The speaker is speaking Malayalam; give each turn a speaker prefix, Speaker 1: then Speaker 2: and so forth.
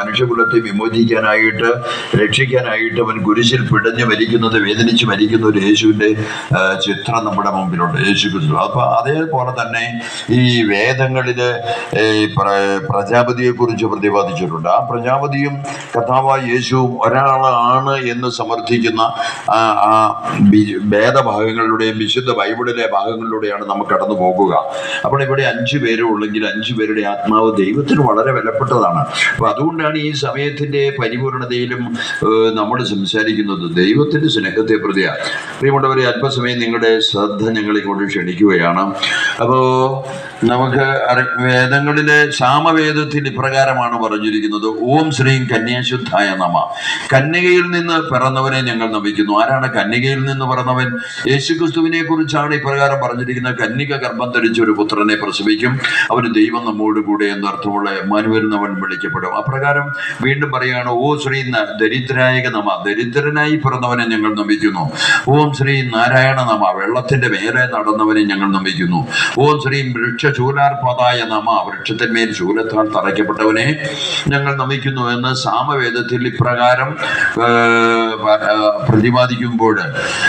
Speaker 1: മനുഷ്യകുലത്തെ വിമോചിക്കാനായിട്ട്, രക്ഷിക്കാനായിട്ട് അവൻ കുരിശിൽ പിടഞ്ഞു മരിക്കുന്നത്, വേദനിച്ച് മരിക്കുന്ന ഒരു യേശുവിൻ്റെ ചിത്രം നമ്മുടെ മുമ്പിലുണ്ട്, യേശു ക്രിസ്തു. അപ്പൊ അതേപോലെ തന്നെ ഈ വേദങ്ങളില് പ്രജാപതിയെ കുറിച്ച് പ്രതിപാദിച്ചിട്ടുണ്ട്. ആ പ്രജാപതിയും കർത്താവായ യേശുവും ഒരാളാണ് എന്ന് സമർത്ഥിക്കുന്ന ആ വേദഭാഗങ്ങളിലൂടെയും വിശുദ്ധ ബൈബിളിലെ ഭാഗങ്ങളിലൂടെയാണ് നമുക്ക് കടന്നു പോകുക. അപ്പോൾ ഇവിടെ 5 പേരും ഉള്ളെങ്കിൽ 5 പേരുടെ ആത്മാവ് ദൈവത്തിന് വളരെ വിലപ്പെട്ടതാണ്. അപ്പൊ അതുകൊണ്ടാണ് ഈ സമയത്തിന്റെ പരിപൂർണതയിലും നമ്മൾ സംസാരിക്കുന്നത് ദൈവത്തിന്റെ സ്നേഹത്തെ പ്രതിയാണ്. പ്രിയമുള്ളവരെ, അല്പസമയം നിങ്ങളുടെ ശ്രദ്ധ ഞങ്ങളിങ്ങോട്ട് ക്ഷണിക്കുകയാണ്. അപ്പോ നമുക്ക് വേദങ്ങളിലെ സാമവേദത്തിൽ ഇപ്രകാരമാണ് പറഞ്ഞിരിക്കുന്നത്: ഓം ശ്രീം കന്യാശുദ്ധായ നമ. കന്യകയിൽ നിന്ന് പിറന്നവനെ ഞങ്ങൾ നമിക്കുന്നു. ആരാണ് കന്യകയിൽ നിന്ന് പിറന്നവൻ? യേശുക്രിസ്തുവിനെ കുറിച്ചാണ് ഇപ്രകാരം പറഞ്ഞിരിക്കുന്നത്: കന്യക ഗർഭം ധരിച്ച ഒരു പുത്രനെ പ്രസവിക്കും, അവന് ദൈവം നമ്മോട് കൂടെ എന്നർത്ഥമുള്ള എമ്മാനുവേൽ എന്നവൻ വിളിക്കപ്പെടും. അപ്രകാരം വീണ്ടും പറയുകയാണ്: ഓ ശ്രീ ദരിദ്രായക നമ. ദരിദ്രനായി പിറന്നവനെ ഞങ്ങൾ നമിക്കുന്നു. ഓം ശ്രീ നാരായണ നമ. വെള്ളത്തിന്റെ മേലെ നടന്നവനെ ഞങ്ങൾ നമിക്കുന്നു. ഓം ശ്രീ വൃക്ഷശൂലാർപദായ നമ. വൃക്ഷത്തിന്മേൽ ശൂലത്താൽ തറയ്ക്കപ്പെട്ടവനെ ഞങ്ങൾ നമിക്കുന്നു എന്ന് സാമവേദത്തിൽ ഇപ്രകാരം പ്രതിപാദിക്കുമ്പോൾ